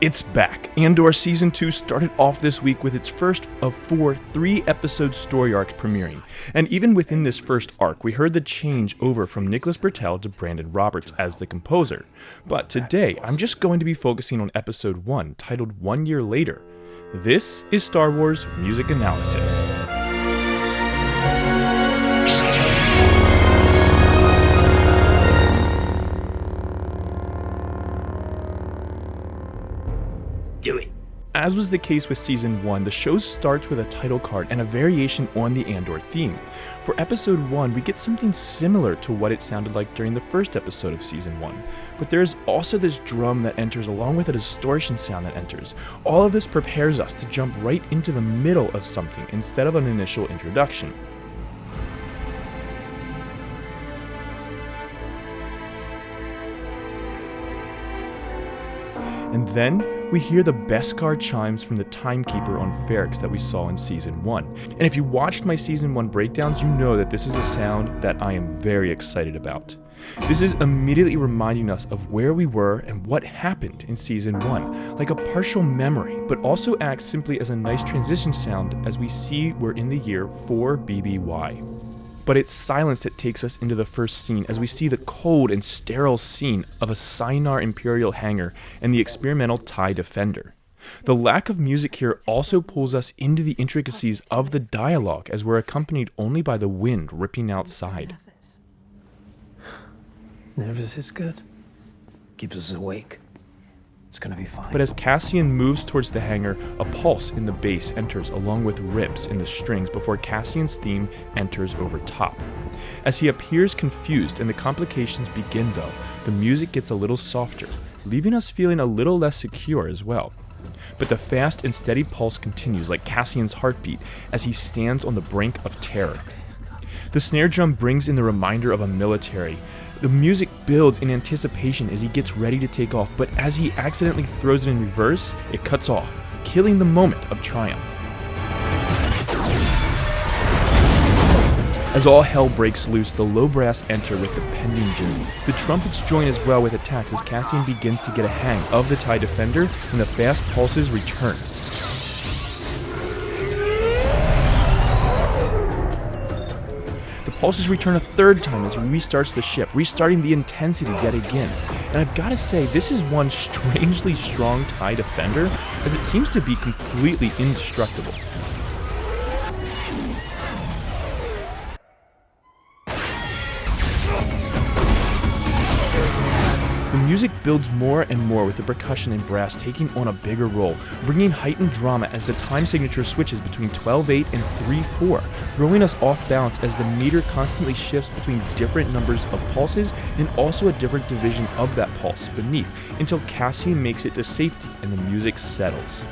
It's back! Andor Season 2 started off this week with its first of 4 3-episode story arcs premiering. And even within this first arc, we heard the change over from Nicholas Bertel to Brandon Roberts as the composer. But today, I'm just going to be focusing on Episode 1, titled 1 Year Later. This is Star Wars Music Analysis. As was the case with Season 1, the show starts with a title card and a variation on the Andor theme. For Episode 1, we get something similar to what it sounded like during the first episode of Season 1. But there is also this drum that enters along with a distortion sound that enters. All of this prepares us to jump right into the middle of something instead of an initial introduction. And then, we hear the Beskar chimes from the timekeeper on Ferrix that we saw in Season 1. And if you watched my Season 1 breakdowns, you know that this is a sound that I am very excited about. This is immediately reminding us of where we were and what happened in Season 1, like a partial memory, but also acts simply as a nice transition sound as we see we're in the year 4 BBY. But it's silence that takes us into the first scene as we see the cold and sterile scene of a Shinar Imperial hangar and the experimental TIE Defender. The lack of music here also pulls us into the intricacies of the dialogue as we're accompanied only by the wind ripping outside. Nervous is good. Keeps us awake. It's gonna be fine. But as Cassian moves towards the hangar, a pulse in the bass enters along with rips in the strings before Cassian's theme enters over top. As he appears confused and the complications begin though, the music gets a little softer, leaving us feeling a little less secure as well. But the fast and steady pulse continues like Cassian's heartbeat as he stands on the brink of terror. The snare drum brings in the reminder of a military. The music builds in anticipation as he gets ready to take off, but as he accidentally throws it in reverse, it cuts off, killing the moment of triumph. As all hell breaks loose, the low brass enter with the pending doom. The trumpets join as well with attacks as Cassian begins to get a hang of the TIE Defender and the fast pulses return. Pulses return a third time as he restarts the ship, restarting the intensity yet again. And I've got to say, this is one strangely strong TIE Defender, as it seems to be completely indestructible. The music builds more and more with the percussion and brass taking on a bigger role, bringing heightened drama as the time signature switches between 12-8 and 3-4, throwing us off balance as the meter constantly shifts between different numbers of pulses and also a different division of that pulse beneath, until Cassian makes it to safety and the music settles.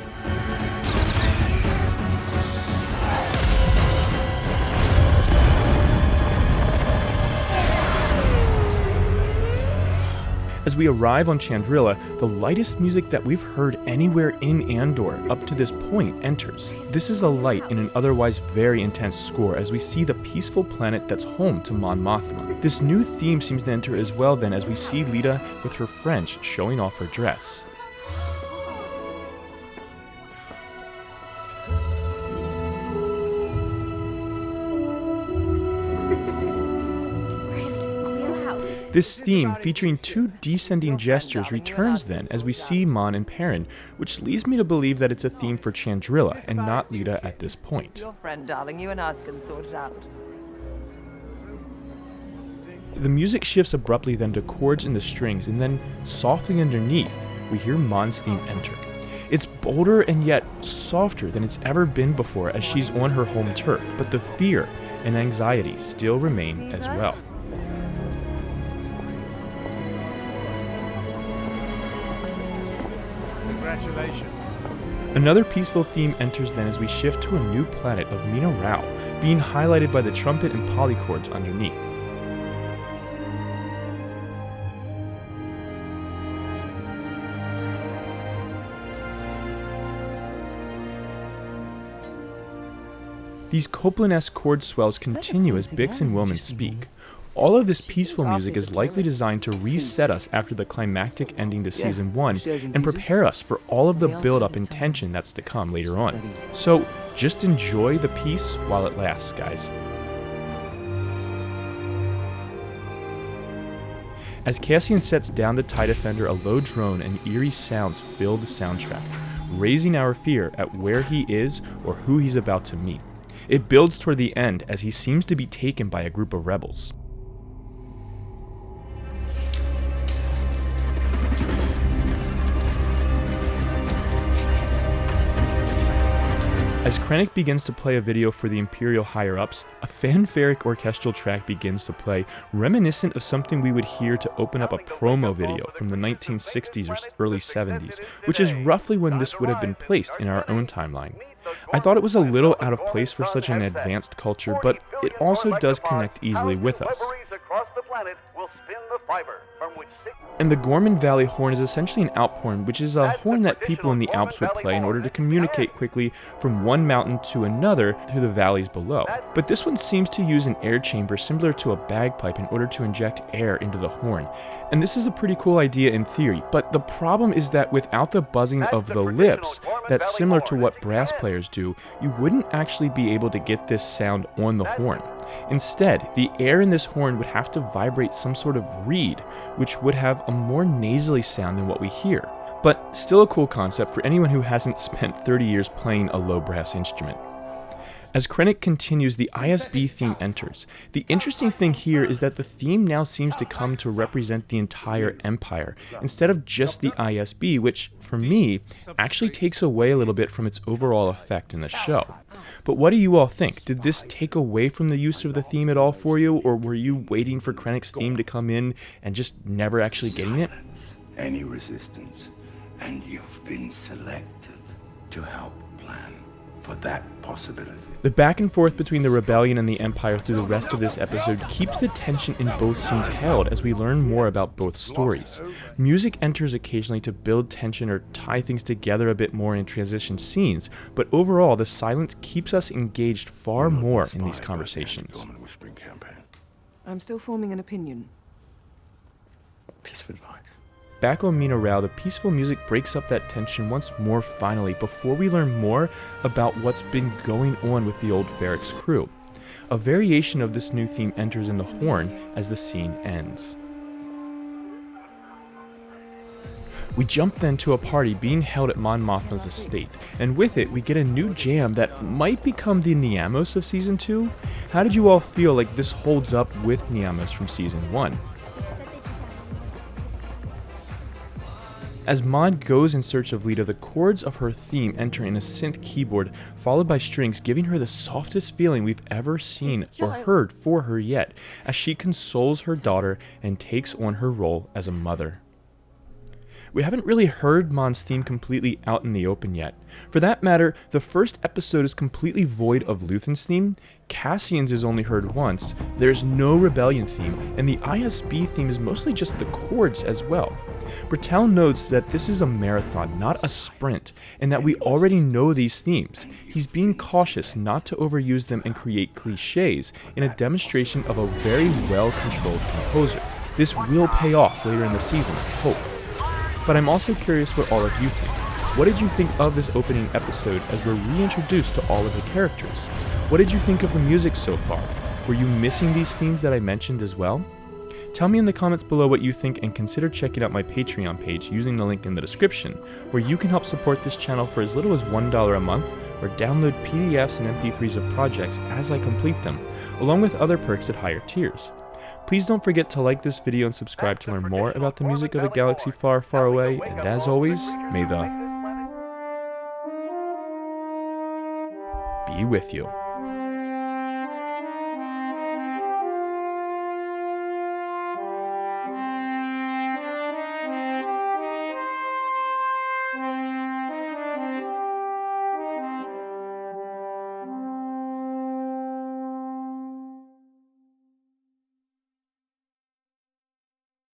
As we arrive on Chandrilla, the lightest music that we've heard anywhere in Andor up to this point enters. This is a light in an otherwise very intense score as we see the peaceful planet that's home to Mon Mothma. This new theme seems to enter as well then as we see Lita with her French showing off her dress. This theme, featuring 2 descending gestures, returns then as we see Mon and Perrin, which leads me to believe that it's a theme for Chandrilla and not Lita at this point. Your friend, darling, you and us can sort it out. The music shifts abruptly then to chords in the strings, and then softly underneath, we hear Mon's theme enter. It's bolder and yet softer than it's ever been before as she's on her home turf, but the fear and anxiety still remain as well. Congratulations. Another peaceful theme enters then as we shift to a new planet of Mina-Rau, being highlighted by the trumpet and polychords underneath. These Copland-esque chord swells continue as Bix and Wilman speak. All of this peaceful music is likely designed to reset us after the climactic ending to Season 1 and prepare us for all of the build-up and tension that's to come later on. So just enjoy the peace while it lasts, guys. As Cassian sets down the TIE Defender, a low drone and eerie sounds fill the soundtrack, raising our fear at where he is or who he's about to meet. It builds toward the end as he seems to be taken by a group of rebels. As Krennic begins to play a video for the Imperial higher-ups, a fanfaric orchestral track begins to play, reminiscent of something we would hear to open up a promo video from the 1960s or early 70s, which is roughly when this would have been placed in our own timeline. I thought it was a little out of place for such an advanced culture, but it also does connect easily with us. And the Gorman Valley horn is essentially an Alp horn, which is a horn that people in the Alps would play in order to communicate quickly from one mountain to another through the valleys below. But this one seems to use an air chamber similar to a bagpipe in order to inject air into the horn. And this is a pretty cool idea in theory, but the problem is that without the buzzing of the lips that's similar to what brass players do, you wouldn't actually be able to get this sound on the horn. Instead, the air in this horn would have to vibrate some sort of reed, which would have a more nasally sound than what we hear. But still a cool concept for anyone who hasn't spent 30 years playing a low brass instrument. As Krennic continues, the ISB theme enters. The interesting thing here is that the theme now seems to come to represent the entire Empire, instead of just the ISB, which, for me, actually takes away a little bit from its overall effect in the show. But what do you all think? Did this take away from the use of the theme at all for you, or were you waiting for Krennic's theme to come in and just never actually getting it? Any resistance, and you've been selected to help plan for that possibility. The back and forth between the Rebellion and the Empire through the rest of this episode keeps the tension in both scenes held as we learn more about both stories. Music enters occasionally to build tension or tie things together a bit more in transition scenes, but overall the silence keeps us engaged far more in these conversations. I'm still forming an opinion. Piece of advice. Back on Mina-Rau, the peaceful music breaks up that tension once more finally before we learn more about what's been going on with the old Ferrix crew. A variation of this new theme enters in the horn as the scene ends. We jump then to a party being held at Mon Mothma's estate, and with it we get a new jam that might become the Niamos of Season 2. How did you all feel like this holds up with Niamos from Season 1? As Mon goes in search of Lita, the chords of her theme enter in a synth keyboard, followed by strings, giving her the softest feeling we've ever seen or heard for her yet, as she consoles her daughter and takes on her role as a mother. We haven't really heard Mon's theme completely out in the open yet. For that matter, the first episode is completely void of Luthen's theme, Cassian's is only heard once, there's no Rebellion theme, and the ISB theme is mostly just the chords as well. Bertel notes that this is a marathon, not a sprint, and that we already know these themes. He's being cautious not to overuse them and create cliches in a demonstration of a very well-controlled composer. This will pay off later in the season, I hope. But I'm also curious what all of you think. What did you think of this opening episode as we're reintroduced to all of the characters? What did you think of the music so far? Were you missing these themes that I mentioned as well? Tell me in the comments below what you think, and consider checking out my Patreon page using the link in the description, where you can help support this channel for as little as $1 a month, or download PDFs and MP3s of projects as I complete them, along with other perks at higher tiers. Please don't forget to like this video and subscribe to learn more about the music of a galaxy far, far away, and as always, may the be with you.